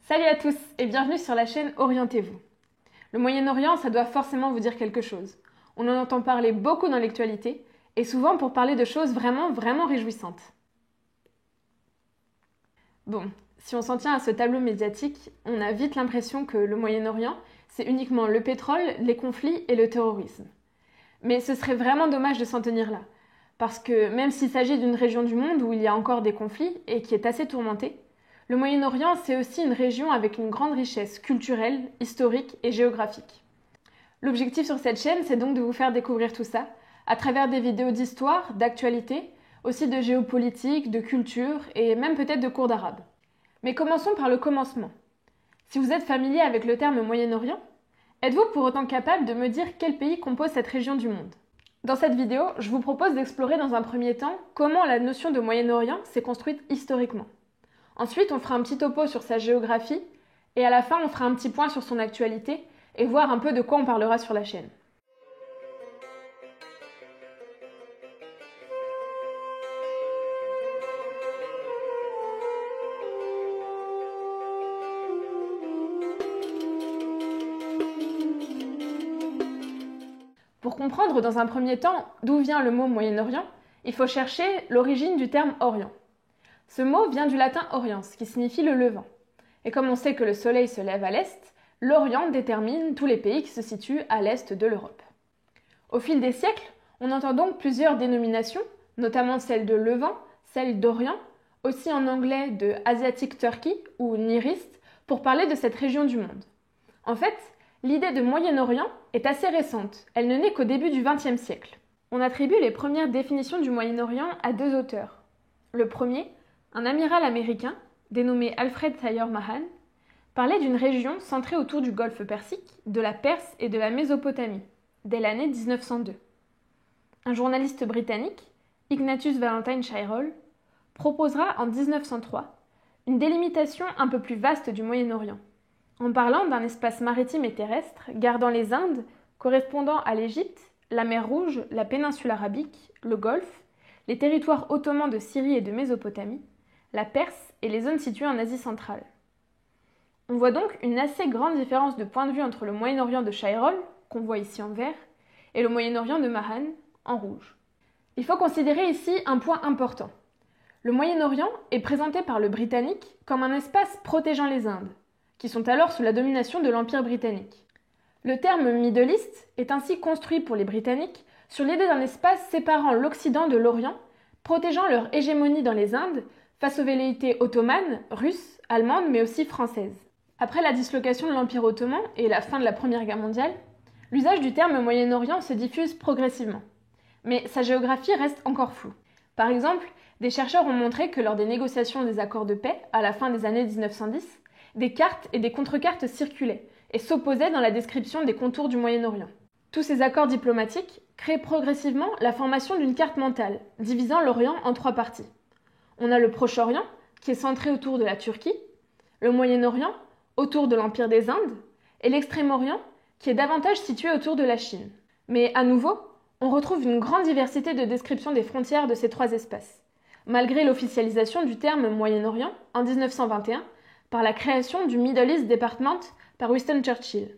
Salut à tous et bienvenue sur la chaîne Orientez-vous. Le Moyen-Orient, ça doit forcément vous dire quelque chose. On en entend parler beaucoup dans l'actualité et souvent pour parler de choses vraiment réjouissantes. Bon, si on s'en tient à ce tableau médiatique, on a vite l'impression que le Moyen-Orient, c'est uniquement le pétrole, les conflits et le terrorisme. Mais ce serait vraiment dommage de s'en tenir là. Parce que même s'il s'agit d'une région du monde où il y a encore des conflits et qui est assez tourmentée, le Moyen-Orient, c'est aussi une région avec une grande richesse culturelle, historique et géographique. L'objectif sur cette chaîne, c'est donc de vous faire découvrir tout ça, à travers des vidéos d'histoire, d'actualité, aussi de géopolitique, de culture et même peut-être de cours d'arabe. Mais commençons par le commencement. Si vous êtes familier avec le terme Moyen-Orient, êtes-vous pour autant capable de me dire quel pays compose cette région du monde ? Dans cette vidéo, je vous propose d'explorer dans un premier temps comment la notion de Moyen-Orient s'est construite historiquement. Ensuite, on fera un petit topo sur sa géographie et à la fin, on fera un petit point sur son actualité et voir un peu de quoi on parlera sur la chaîne. Pour comprendre dans un premier temps d'où vient le mot Moyen-Orient, il faut chercher l'origine du terme Orient. Ce mot vient du latin oriens, qui signifie le levant. Et comme on sait que le soleil se lève à l'est, l'Orient détermine tous les pays qui se situent à l'est de l'Europe. Au fil des siècles, on entend donc plusieurs dénominations, notamment celle de Levant, celle d'Orient, aussi en anglais de Asiatic Turkey ou Near East, pour parler de cette région du monde. En fait, l'idée de Moyen-Orient est assez récente, elle ne naît qu'au début du XXe siècle. On attribue les premières définitions du Moyen-Orient à deux auteurs. Le premier, un amiral américain, dénommé Alfred Thayer Mahan, parlait d'une région centrée autour du golfe Persique, de la Perse et de la Mésopotamie, dès l'année 1902. Un journaliste britannique, Ignatius Valentine Shirol, proposera en 1903 une délimitation un peu plus vaste du Moyen-Orient, en parlant d'un espace maritime et terrestre gardant les Indes, correspondant à l'Égypte, la mer Rouge, la péninsule arabique, le Golfe, les territoires ottomans de Syrie et de Mésopotamie, la Perse et les zones situées en Asie centrale. On voit donc une assez grande différence de point de vue entre le Moyen-Orient de Shirol, qu'on voit ici en vert, et le Moyen-Orient de Mahan, en rouge. Il faut considérer ici un point important. Le Moyen-Orient est présenté par le Britannique comme un espace protégeant les Indes, qui sont alors sous la domination de l'Empire britannique. Le terme Middle East est ainsi construit pour les Britanniques sur l'idée d'un espace séparant l'Occident de l'Orient, protégeant leur hégémonie dans les Indes face aux velléités ottomanes, russes, allemandes, mais aussi françaises. Après la dislocation de l'Empire ottoman et la fin de la Première Guerre mondiale, l'usage du terme Moyen-Orient se diffuse progressivement. Mais sa géographie reste encore floue. Par exemple, des chercheurs ont montré que lors des négociations des accords de paix, à la fin des années 1910, des cartes et des contrecartes circulaient et s'opposaient dans la description des contours du Moyen-Orient. Tous ces accords diplomatiques créent progressivement la formation d'une carte mentale, divisant l'Orient en trois parties. On a le Proche-Orient, qui est centré autour de la Turquie, le Moyen-Orient, autour de l'Empire des Indes, et l'Extrême-Orient, qui est davantage situé autour de la Chine. Mais à nouveau, on retrouve une grande diversité de descriptions des frontières de ces trois espaces, malgré l'officialisation du terme Moyen-Orient en 1921 par la création du Middle East Department par Winston Churchill.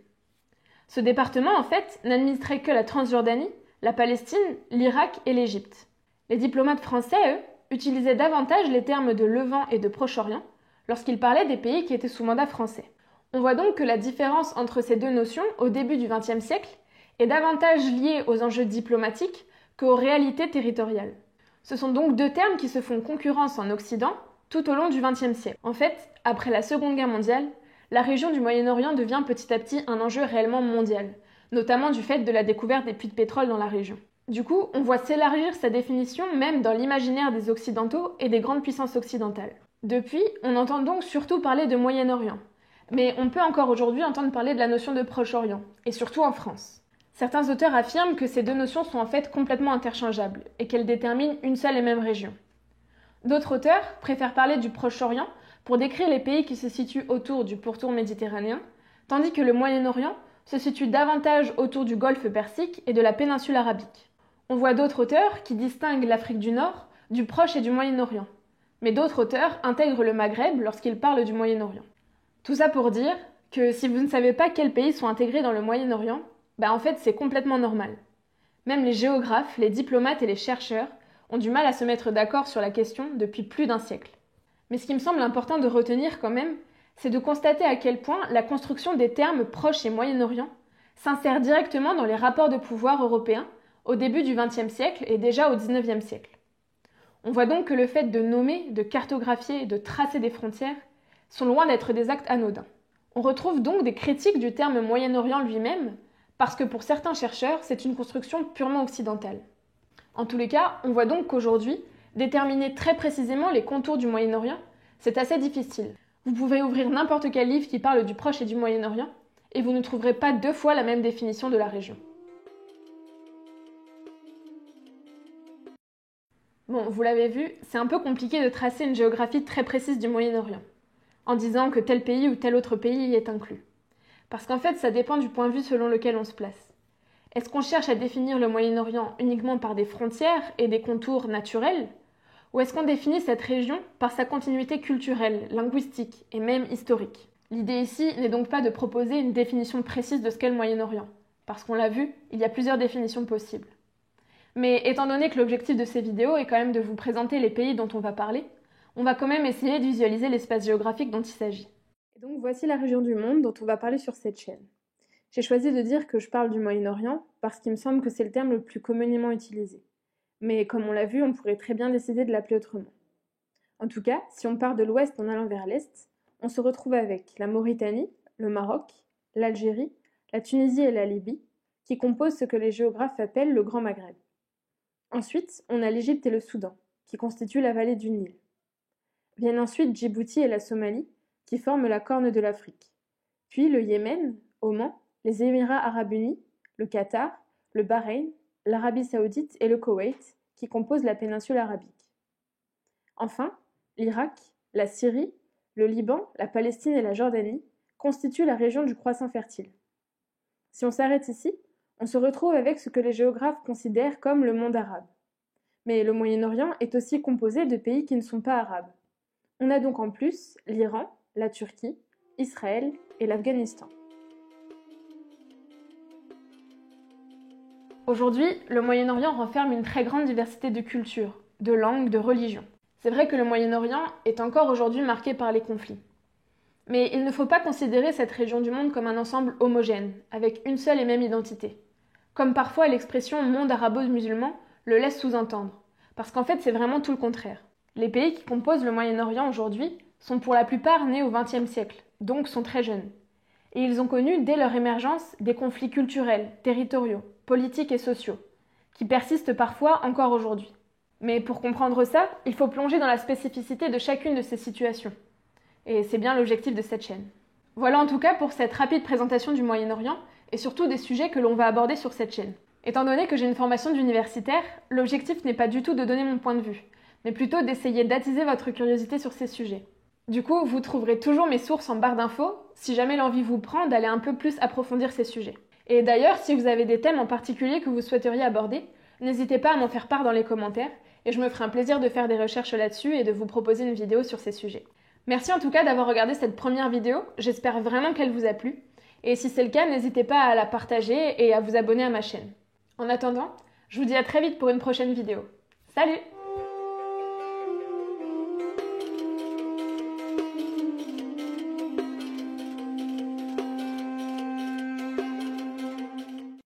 Ce département, en fait, n'administrait que la Transjordanie, la Palestine, l'Irak et l'Égypte. Les diplomates français, eux, utilisaient davantage les termes de Levant et de Proche-Orient lorsqu'ils parlaient des pays qui étaient sous mandat français. On voit donc que la différence entre ces deux notions au début du XXe siècle est davantage liée aux enjeux diplomatiques qu'aux réalités territoriales. Ce sont donc deux termes qui se font concurrence en Occident tout au long du XXe siècle. En fait, après la Seconde Guerre mondiale, la région du Moyen-Orient devient petit à petit un enjeu réellement mondial, notamment du fait de la découverte des puits de pétrole dans la région. Du coup, on voit s'élargir sa définition même dans l'imaginaire des Occidentaux et des grandes puissances occidentales. Depuis, on entend donc surtout parler de Moyen-Orient, mais on peut encore aujourd'hui entendre parler de la notion de Proche-Orient, et surtout en France. Certains auteurs affirment que ces deux notions sont en fait complètement interchangeables, et qu'elles déterminent une seule et même région. D'autres auteurs préfèrent parler du Proche-Orient pour décrire les pays qui se situent autour du pourtour méditerranéen, tandis que le Moyen-Orient se situe davantage autour du golfe Persique et de la péninsule arabique. On voit d'autres auteurs qui distinguent l'Afrique du Nord du Proche et du Moyen-Orient, mais d'autres auteurs intègrent le Maghreb lorsqu'ils parlent du Moyen-Orient. Tout ça pour dire que si vous ne savez pas quels pays sont intégrés dans le Moyen-Orient, en fait c'est complètement normal. Même les géographes, les diplomates et les chercheurs ont du mal à se mettre d'accord sur la question depuis plus d'un siècle. Mais ce qui me semble important de retenir quand même, c'est de constater à quel point la construction des termes Proche et Moyen-Orient s'insère directement dans les rapports de pouvoir européens au début du XXe siècle et déjà au XIXe siècle. On voit donc que le fait de nommer, de cartographier et de tracer des frontières sont loin d'être des actes anodins. On retrouve donc des critiques du terme Moyen-Orient lui-même, parce que pour certains chercheurs, c'est une construction purement occidentale. En tous les cas, on voit donc qu'aujourd'hui, déterminer très précisément les contours du Moyen-Orient, c'est assez difficile. Vous pouvez ouvrir n'importe quel livre qui parle du Proche et du Moyen-Orient, et vous ne trouverez pas deux fois la même définition de la région. Bon, vous l'avez vu, c'est un peu compliqué de tracer une géographie très précise du Moyen-Orient, en disant que tel pays ou tel autre pays y est inclus. Parce qu'en fait, ça dépend du point de vue selon lequel on se place. Est-ce qu'on cherche à définir le Moyen-Orient uniquement par des frontières et des contours naturels, ou est-ce qu'on définit cette région par sa continuité culturelle, linguistique et même historique? L'idée ici n'est donc pas de proposer une définition précise de ce qu'est le Moyen-Orient, parce qu'on l'a vu, il y a plusieurs définitions possibles. Mais étant donné que l'objectif de ces vidéos est quand même de vous présenter les pays dont on va parler, on va quand même essayer de visualiser l'espace géographique dont il s'agit. Et donc voici la région du monde dont on va parler sur cette chaîne. J'ai choisi de dire que je parle du Moyen-Orient parce qu'il me semble que c'est le terme le plus communément utilisé. Mais comme on l'a vu, on pourrait très bien décider de l'appeler autrement. En tout cas, si on part de l'ouest en allant vers l'est, on se retrouve avec la Mauritanie, le Maroc, l'Algérie, la Tunisie et la Libye, qui composent ce que les géographes appellent le Grand Maghreb. Ensuite, on a l'Égypte et le Soudan, qui constituent la vallée du Nil. Viennent ensuite Djibouti et la Somalie, qui forment la Corne de l'Afrique. Puis le Yémen, Oman, les Émirats arabes unis, le Qatar, le Bahreïn, l'Arabie saoudite et le Koweït, qui composent la péninsule arabique. Enfin, l'Irak, la Syrie, le Liban, la Palestine et la Jordanie constituent la région du croissant fertile. Si on s'arrête ici, on se retrouve avec ce que les géographes considèrent comme le monde arabe. Mais le Moyen-Orient est aussi composé de pays qui ne sont pas arabes. On a donc en plus l'Iran, la Turquie, Israël et l'Afghanistan. Aujourd'hui, le Moyen-Orient renferme une très grande diversité de cultures, de langues, de religions. C'est vrai que le Moyen-Orient est encore aujourd'hui marqué par les conflits. Mais il ne faut pas considérer cette région du monde comme un ensemble homogène, avec une seule et même identité. Comme parfois l'expression monde arabo-musulman le laisse sous-entendre, parce qu'en fait c'est vraiment tout le contraire. Les pays qui composent le Moyen-Orient aujourd'hui sont pour la plupart nés au XXe siècle, donc sont très jeunes. Et ils ont connu dès leur émergence des conflits culturels, territoriaux, politiques et sociaux, qui persistent parfois encore aujourd'hui. Mais pour comprendre ça, il faut plonger dans la spécificité de chacune de ces situations. Et c'est bien l'objectif de cette chaîne. Voilà en tout cas pour cette rapide présentation du Moyen-Orient, et surtout des sujets que l'on va aborder sur cette chaîne. Étant donné que j'ai une formation d'universitaire, l'objectif n'est pas du tout de donner mon point de vue, mais plutôt d'essayer d'attiser votre curiosité sur ces sujets. Du coup, vous trouverez toujours mes sources en barre d'infos, si jamais l'envie vous prend d'aller un peu plus approfondir ces sujets. Et d'ailleurs, si vous avez des thèmes en particulier que vous souhaiteriez aborder, n'hésitez pas à m'en faire part dans les commentaires, et je me ferai un plaisir de faire des recherches là-dessus et de vous proposer une vidéo sur ces sujets. Merci en tout cas d'avoir regardé cette première vidéo, j'espère vraiment qu'elle vous a plu, et si c'est le cas, n'hésitez pas à la partager et à vous abonner à ma chaîne. En attendant, je vous dis à très vite pour une prochaine vidéo. Salut!